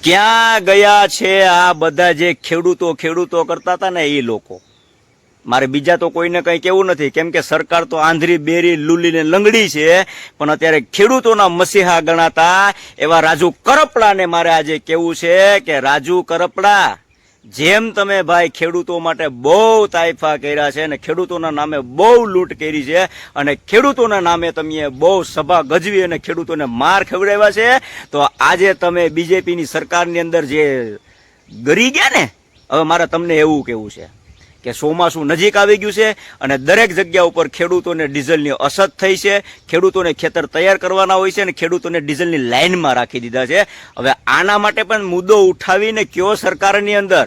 ક્યાં ગયા છે આ બધા જે ખેડૂતો કરતા હતા ને એ લોકો? મારે બીજા તો કોઈને કંઈ કેવું નથી, કેમ કે સરકાર તો આંધળી બેરી લૂલી ને લંગડી છે, પણ અત્યારે ખેડૂતોના મસીહા ગણાતા એવા રાજુ કરપડાને મારે આજે કેવું છે કે રાજુ કરપડા, જેમ તમે ભાઈ ખેડૂતો માટે બહુ તાઇફા કર્યા છે અને ખેડૂતોના નામે બહુ લૂંટ કરી છે અને ખેડૂતોના નામે તમે બહુ સભા ગજવી અને ખેડૂતોને માર ખવડાવ્યા છે, તો આજે તમે બીજેપીની સરકારની અંદર જે ગરી ગયા ને, હવે મારે તમને એવું કેવું છે કે ચોમાસું નજીક આવી ગયું છે અને દરેક જગ્યા ઉપર ખેડૂતોને ડીઝલની અછત થઈ છે, ખેડૂતોને ખેતર તૈયાર કરવાના હોય છે અને ખેડૂતોને ડીઝલની લાઇનમાં રાખી દીધા છે. હવે આના માટે પણ મુદ્દો ઉઠાવીને કયો સરકારની અંદર,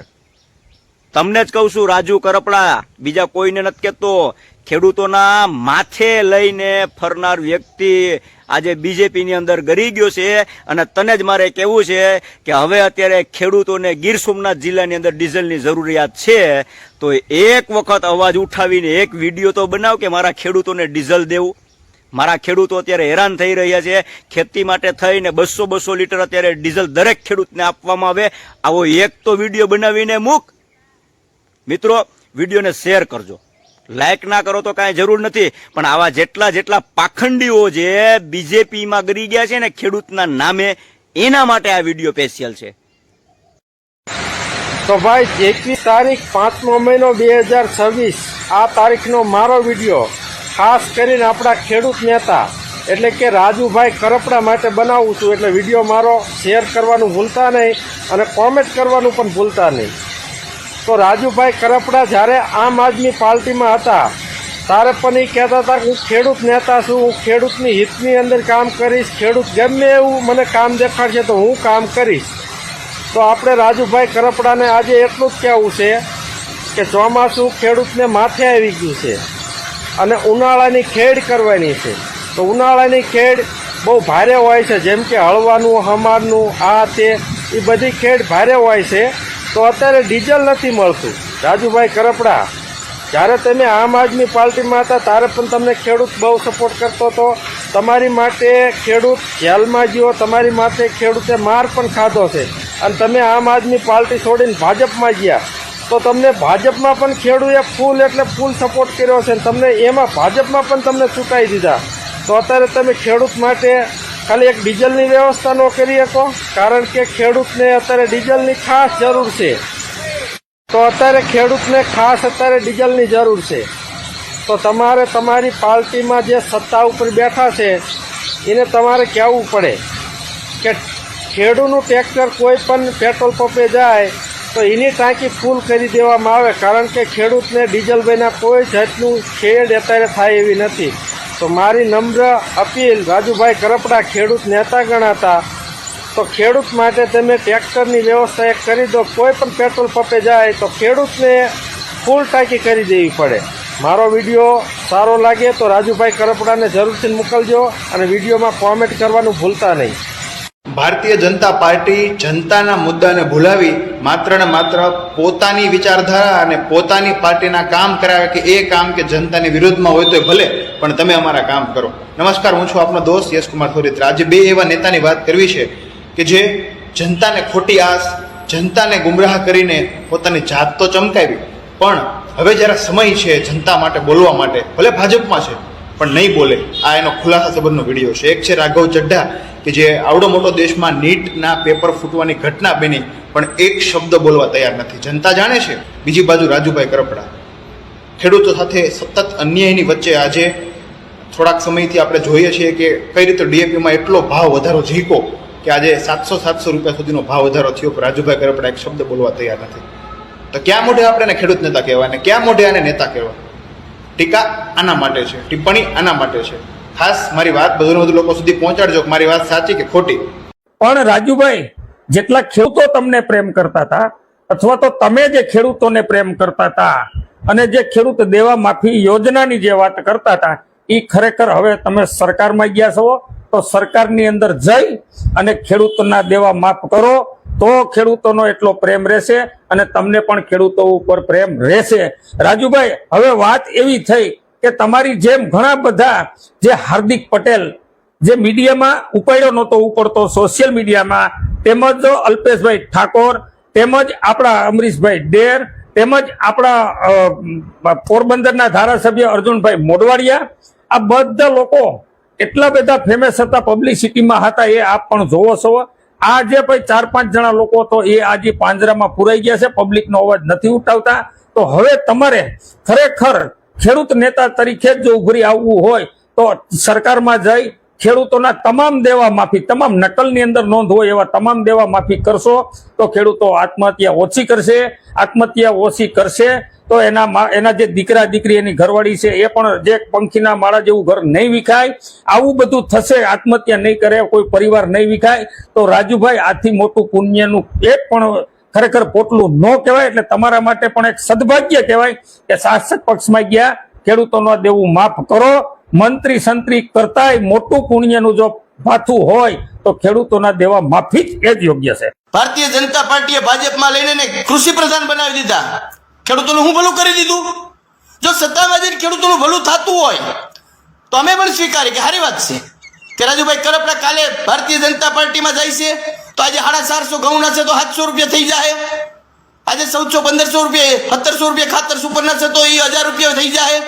તમને જ કહું છું રાજુ કરપડા, બીજા કોઈને નથી કહેતો, ખેડૂતોના માથે લઈને ફરનાર વ્યક્તિ આજે બીજેપીની અંદર ગરી ગયો છે. અને તને જ મારે કહેવું છે કે હવે અત્યારે ખેડૂતોને ગીર સોમનાથ જિલ્લાની અંદર ડીઝલની જરૂરિયાત છે, તો એક વખત અવાજ ઉઠાવીને એક વિડીયો તો બનાવ કે મારા ખેડૂતોને ડીઝલ દેવું. મારા ખેડૂતો અત્યારે હેરાન થઈ રહ્યા છે, ખેતી માટે થઈને 200 લીટર અત્યારે ડીઝલ દરેક ખેડૂતને આપવામાં આવે, આવો એક તો વિડીયો બનાવીને મૂક. મિત્રો, વિડીયોને શેર કરજો, લાઈક ના કરો તો કાંઈ જરૂર નથી, પણ આવા જેટલા પાખંડીઓ જે બીજેપીમાં ગરી ગયા છે ને ખેડૂતના નામે, એના માટે આ વિડીયો સ્પેશિયલ છે. તો ભાઈ 21 તારીખ 5મો મહિનો 2026 આ તારીખનો મારો વિડીયો ખાસ કરીને આપણા ખેડૂત નેતા એટલે કે રાજુભાઈ કરપડા માટે બનાવું છું, એટલે વિડીયો મારો શેર કરવાનું ભૂલતા નહીં અને કોમેન્ટ કરવાનું પણ ભૂલતા નહીં. તો રાજુભાઈ કરપડા જ્યારે આમ આદમી પાર્ટીમાં હતા ત્યારે પણ એ કહેતા હતા કે હું ખેડૂત નેતા છું, હું ખેડૂતની હિતની અંદર કામ કરીશ, ખેડૂત ગમે એવું મને કામ દેખાડશે તો હું કામ કરીશ. તો આપણે રાજુભાઈ કરપડાને આજે એટલું જ કહેવું છે કે ચોમાસું ખેડૂતને માથે આવી ગયું છે અને ઉનાળાની ખેડ કરવાની છે. તો ઉનાળાની ખેડ બહુ ભારે હોય છે, જેમ કે હળવાનું, હમારનું, આ તે એ બધી ખેડ ભારે હોય છે. તો અત્યારે ડીઝલ નથી મળતું. રાજુભાઈ કરપડા, જ્યારે તમે આમ આદમી પાર્ટીમાં હતા ત્યારે પણ તમને ખેડૂત બહુ સપોર્ટ કરતો હતો, તમારી માટે ખેડૂત જેલમાં ગયો, તમારી માટે ખેડૂતે માર પણ ખાધો છે, અને તમે આમ આદમી પાર્ટી છોડીને ભાજપમાં ગયા તો તમને ભાજપમાં પણ ખેડૂતે ફૂલ સપોર્ટ કર્યો છે, તમને એમાં ભાજપમાં પણ તમને ચૂંટાઈ દીધા. તો અત્યારે તમે ખેડૂત માટે ખાલી એક ડીઝલની વ્યવસ્થા ન કરી શકો, કારણ કે ખેડૂતને અત્યારે ડીઝલની ખાસ જરૂર છે. તો અત્યારે ખેડૂતને ખાસ અત્યારે ડીઝલની જરૂર છે. તો તમારે તમારી પાર્ટીમાં જે સત્તા ઉપર બેઠા છે એને તમારે કહેવું પડે કે ખેડૂતનું ટ્રેક્ટર કોઈ પણ પેટ્રોલ પંપે જાય તો એની ટાંકી ફૂલ કરી દેવામાં આવે, કારણ કે ખેડૂતને ડીઝલ વિના કોઈ જાતનું ખેડ અત્યારે થાય એવી નથી. તો મારી નમ્ર અપીલ, રાજુભાઈ કરપડા ખેડૂત નેતા ગણાતા, તો ખેડૂત માટે તમે ટ્રેક્ટરની વ્યવસ્થા એક કરી દો. કોઈ પણ પેટ્રોલ પંપે જાય તો ખેડૂતને ફૂલ ટાંકી કરી દેવી પડે. મારો વિડીયો સારો લાગે તો રાજુભાઈ કરપડાને જરૂરથી મોકલજો અને વિડીયોમાં કોમેન્ટ કરવાનું ભૂલતા નહીં. ભારતીય જનતા પાર્ટી જનતાના મુદ્દાને ભૂલાવી માત્ર ને માત્ર પોતાની વિચારધારા અને પોતાની પાર્ટીના કામ કરાવે કે એ કામ કે જનતાની વિરુદ્ધમાં હોય તો ભલે, પણ તમે અમારા કામ કરો. નમસ્કાર, હું છું આપનો દોસ્ત યશકુમાર થોરીત્રા. આજે બે એવા નેતાની વાત કરવી છે કે જે જનતાને ખોટી આસ, જનતાને ગુમરાહ કરીને પોતાની જાત તો ચમકાવી, પણ હવે જ્યારે સમય છે જનતા માટે બોલવા માટે, ભલે ભાજપમાં છે પણ નહીં બોલે. આ એનો ખુલાસા સંબંધનો વિડીયો છે. એક છે રાઘવ ચડ્ઢા કે જે આવડો મોટો દેશમાં નીટના પેપર ફૂટવાની ઘટના બની પણ એક શબ્દ બોલવા તૈયાર નથી, જનતા જાણે છે. બીજી બાજુ રાજુભાઈ કરપડા ખેડૂતો સાથે સતત અન્યાયની વચ્ચે આજે થોડાક સમયથી આપણે જોઈએ છીએ કે કઈ રીતે ડીએપીમાં એટલો ભાવ વધારો ઝીકો કે આજે 700 રૂપિયા સુધીનો ભાવ વધારો થયો, પણ રાજુભાઈ કરપડા એક શબ્દ બોલવા તૈયાર નથી. તો ક્યાં મોઢે આપણે એને ખેડૂત નેતા કહેવાય ને ક્યાં મોઢે આને નેતા કહેવાય? ટીકા આના માટે છે, ટિપ્પણી આના માટે છે. ખાસ મારી વાત વધુ લોકો સુધી પહોંચાડજો કે મારી વાત સાચી કે ખોટી. પણ રાજુભાઈ, જેટલા ખેડૂતો તમને પ્રેમ કરતા હતા અથવા તો તમે જે ખેડૂતોને પ્રેમ કરતા હતા અને જે ખેડૂત દેવા માફી યોજનાની જે વાત કરતા હતા, એ ખરેખર હવે તમે સરકારમાં ગયા છો તો સરકારની અંદર જઈ અને ખેડૂતોના દેવા માફ કરો, તો ખેડૂતોનો એટલો પ્રેમ રહેશે અને તમને પણ ખેડૂતો ઉપર પ્રેમ રહેશે. રાજુભાઈ, હવે વાત એવી થઈ કે તમારી જેમ ઘણા બધા જે હાર્દિક પટેલ જે મીડિયામાં ઉપાડ્યો નહોતો ઉપડતો, સોશિયલ મીડિયામાં તેમજ અલ્પેશભાઈ ઠાકોર, તેમજ આપણા અમરીશભાઈ ડેર, તેમજ આપણા પોરબંદરના ધારાસભ્ય અર્જુનભાઈ મોઢવાડિયા, આ બધા લોકો એટલા બધા ફેમસ હતા, પબ્લિસિટીમાં હતા, એ આપ પણ જોવો છો. આ જે ભાઈ 4-5 જણા લોકો તો એ આજે પાંજરામાં પુરાઈ ગયા છે, પબ્લિકનો અવાજ નથી ઉઠાવતા. તો હવે તમારે ખરેખર ખેડૂત નેતા તરીકે જો ઉભરી આવવું હોય તો સરકારમાં જઈ ખેડૂતોના તમામ દેવા માફી, તમામ નકલની અંદર નોંધ હોય એવા તમામ દેવા માફી કરશો તો ખેડૂતો આત્મહત્યા ઓછી કરશે. આત્મહત્યા ઓછી કરશે તો એના જે દીકરા દીકરી એની ઘરવાળી છે એ પણ જે પંખીના માળા જેવું ઘર નહીં વિખાય. આવું બધું થશે, આત્મહત્યા નહીં કરે, કોઈ પરિવાર નહીં વિખાય. તો રાજુભાઈ, આથી મોટું પુણ્યનું એક પણ ખરેખર પોટલું ન કહેવાય. એટલે તમારા માટે પણ એક સદભાગ્ય કહેવાય કે શાસક પક્ષમાં ગયા, ખેડૂતોનું દેવું માફ કરો. મંત્રી સંત્રી કરતાય મોટું પુણ્યનું જો પાથું હોય તો ખેડૂતોના દેવા માફી જ એ જ યોગ્ય છે. ભારતીય જનતા પાર્ટીએ ભાજપમાં લઈને કૃષિ પ્રધાન બનાવી દીધા. ખેડૂતોનું હું ભલું કરી દીધું. જો સત્તામાં જઈને ખેડૂતોનું ભલું થતું હોય તો અમે પણ સ્વીકારીએ કે સારી વાત છે કે રાજુભાઈ કરપડા કાલે ભારતીય જનતા પાર્ટીમાં જાય છે તો આજે 450 ઘઉંના છે તો 700 રૂપિયા થઈ જાય. આજે 1400-1500 રૂપિયા 1700 રૂપિયા ખાતર સુપરના છે તો એ 1000 રૂપિયા થઈ જાય.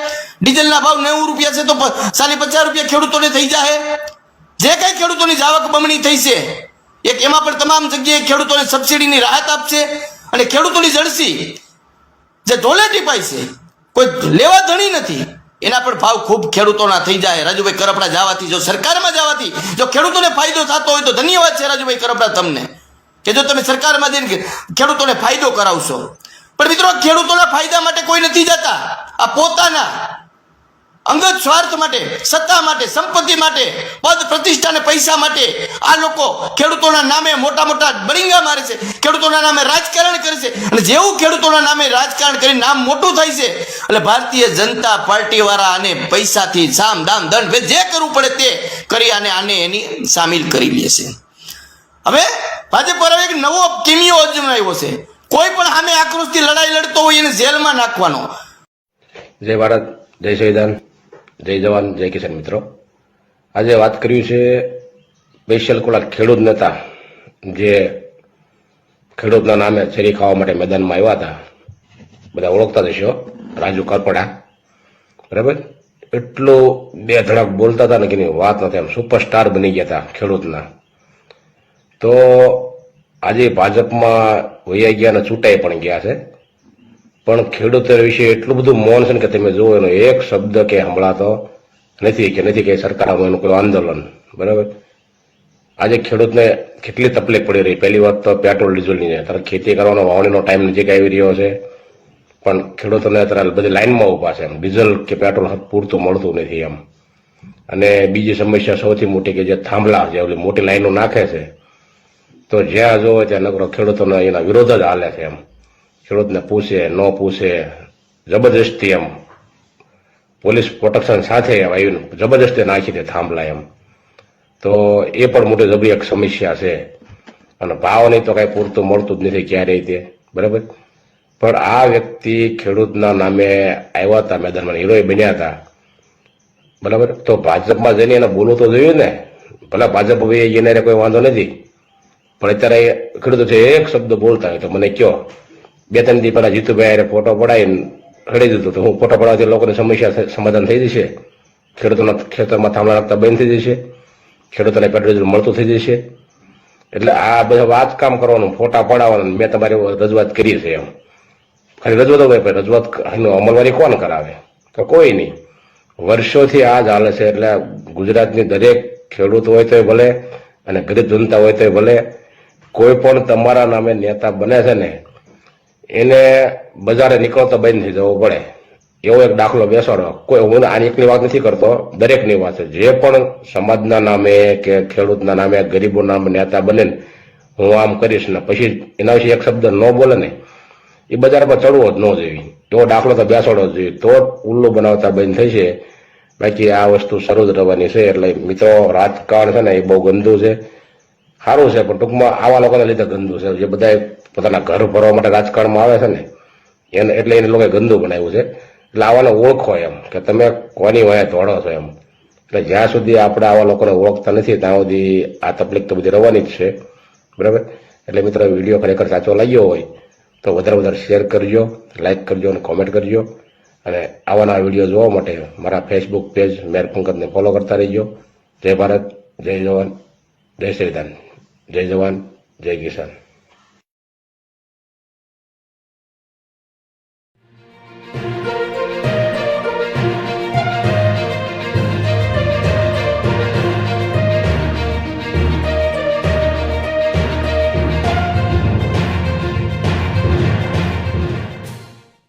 ડીઝલના ભાવ 90 રૂપિયા છે તો 50 રૂપિયા ખેડૂતોને થઈ જાય. જે કઈ ખેડૂતોની જાવક બમણી થઈ છે એક એમાં પણ તમામ જગ્યાએ ખેડૂતોને સબસિડીની રાહત આપશે. અને ખેડૂતોની જળસી જે ઢોલે ટીપાય છે, કોઈ લેવા ધણી નથી, એના પણ ભાવ ખૂબ ખેડૂતોના થઈ જાય. રાજુભાઈ કરપડા જવાથી, જો સરકારમાં જવાથી જો ખેડૂતોને ફાયદો થતો હોય તો ધન્યવાદ છે રાજુભાઈ કરપડા તમને, કે જો તમે સરકારમાં જઈને ખેડૂતોને ફાયદો કરાવશો. પણ મિત્રો, ખેડૂતોના ફાયદા માટે કોઈ નથી જતા. આ પોતાના અંગત સ્વાર્થ માટે, સત્તા માટે, સંપત્તિ માટે, પદ પ્રતિષ્ઠા અને પૈસા માટે આ લોકો ખેડૂતોના નામે મોટા મોટા બરિંગા મારે છે, ખેડૂતોના નામે રાજકારણ કરે છે. અને જેવું ખેડૂતોના નામે રાજકારણ કરી નામ મોટું થાય છે એટલે ભારતીય જનતા પાર્ટી વાળા આને પૈસાથી સામ દામ દંડ જે કરવું પડે તે કરી આને એની સામેલ કરી લે છે. હવે ભાજપ પર એક નવો કિમિયો અજમાવ્યો છે. કોઈ પણ સામે આક્રોશથી લડાઈ લડતો હોય એને જેલમાં નાખવાનો. જય ભારત, જય સંવિધાન, જય જવાન, જય કિસાન. મિત્રો, આજે વાત કર્યું છે સ્પેશિયલ કોલા ખેડૂત નેતા જે ખેડૂતના નામે ચેરી ખાવા માટે મેદાનમાં આવ્યા હતા. બધા ઓળખતા જશો, રાજુ કરપડા, બરાબર. એટલું બે ધડાક બોલતા હતા ને કે વાત નથી, એમ સુપરસ્ટાર બની ગયા હતા ખેડૂતના. તો આજે ભાજપમાં વૈયા ગયા અને ચૂંટાઈ પણ ગયા છે. પણ ખેડૂતો વિશે એટલું બધું મૌન છે ને કે તમે જુઓ, એનો એક શબ્દ કે સંભળાતો નથી કે સરકારમાં એનું કોઈ આંદોલન, બરાબર. આજે ખેડૂતને કેટલી તકલીફ પડી રહી. પહેલી વાત તો પેટ્રોલ ડીઝલની, અત્યારે ખેતી કરવાનો વાવણીનો ટાઈમ નજીક આવી રહ્યો છે પણ ખેડૂતોને અત્યારે બધી લાઈનમાં ઉભા છે. એમ ડીઝલ કે પેટ્રોલ પૂરતું મળતું નથી એમ. અને બીજી સમસ્યા સૌથી મોટી કે જે થાંભલા જે ઓલી મોટી લાઈનો નાખે છે તો જ્યાં જોવો ત્યાં નકરો ખેડૂતોનો એના વિરોધ જ હાલે છે. એમ ખેડૂતને પૂછે ન પૂછે, જબરજસ્તી એમ પોલીસ પ્રોટેક્શન સાથે આવીને જબરજસ્તી નાખી દે થાંભલા એમ. તો એ પણ મોટી જબરી એક સમસ્યા છે. અને ભાવ નહીં તો કઈ પૂરતું મળતું જ નથી ક્યારેય તે, બરાબર. પણ આ વ્યક્તિ ખેડૂતના નામે આવ્યા હતા, મેદાનમાં હીરો બન્યા હતા, બરાબર. તો ભાજપમાં જઈને એને બોલવું તો જોયું ને. ભલે ભાજપ એને કોઈ વાંધો નથી, પણ અત્યારે ખેડૂતો છે એક શબ્દ બોલતા હોય તો મને કયો. 2-3 દી પહેલા જીતુભાઈ ફોટો પડાવીને ખડી દીધો તો હું ફોટો પડાવતી લોકોની સમસ્યા સમાધાન થઈ જશે. ખેડૂતોના ખેતરમાં થાંભલા રાખતા બંધ થઈ જશે, ખેડૂતોને પેટ્રોલ મળતું થઈ જશે. એટલે આ બધા વાત કામ કરવાનું, ફોટા પડાવવાનું મેં તમારી રજૂઆત કરી છે. એમ ખાલી રજૂઆત હોય પણ રજૂઆત અમલવારી કોણ કરાવે? તો કોઈ નહીં. વર્ષોથી આ જ હાલે છે. એટલે ગુજરાતની દરેક ખેડૂત હોય તોય ભલે અને ગરીબ જનતા હોય તોય ભલે, કોઈ પણ તમારા નામે નેતા બને છે ને એને બજારે નીકળતો બંધ થઈ જવો પડે. એવો એક દાખલો બેસાડો. કોઈ, હું આની એકની વાત નથી કરતો, દરેકની વાત છે. જે પણ સમાજના નામે કે ખેડૂતના નામે ગરીબોના નામે નેતા બને ને હું આમ કરીશ ને પછી એના વિશે એક શબ્દ ન બોલે ને એ બજાર પર ચડવો જ ન જોઈએ. એવો દાખલો તો બેસાડવો જ જોઈએ. તો ઉલ્લુ બનાવતા બંધ થઈ છે. બાકી આ વસ્તુ શરૂ જ રહેવાની છે. એટલે મિત્રો, રાજકારણ છે ને એ બહુ ગંદુ છે. સારું છે પણ ટૂંકમાં આવા લોકોને લીધે ગંદુ છે. જે બધા પોતાના ઘર ભરવા માટે રાજકારણમાં આવે છે ને એને એટલે એને લોકોએ ગંદુ બનાવ્યું છે. એટલે આવાને ઓળખો એમ કે તમે કોની વાંહે દોડો છો એમ. એટલે જ્યાં સુધી આપણે આવા લોકોને ઓળખતા નથી ત્યાં સુધી આ તકલીફ તો બધી રહેવાની જ છે. બરાબર. એટલે મિત્રો વિડીયો ખરેખર સાચો લાગ્યો હોય તો વધારે શેર કરજો, લાઇક કરજો અને કોમેન્ટ કરજો. અને આવા નવા વિડીયો જોવા માટે મારા ફેસબુક પેજ મેર પંકજને ફોલો કરતા રહીજો. જય ભારત, જય જવાન, જય શ્રીદાન, જય જવાન, જય કિસાન.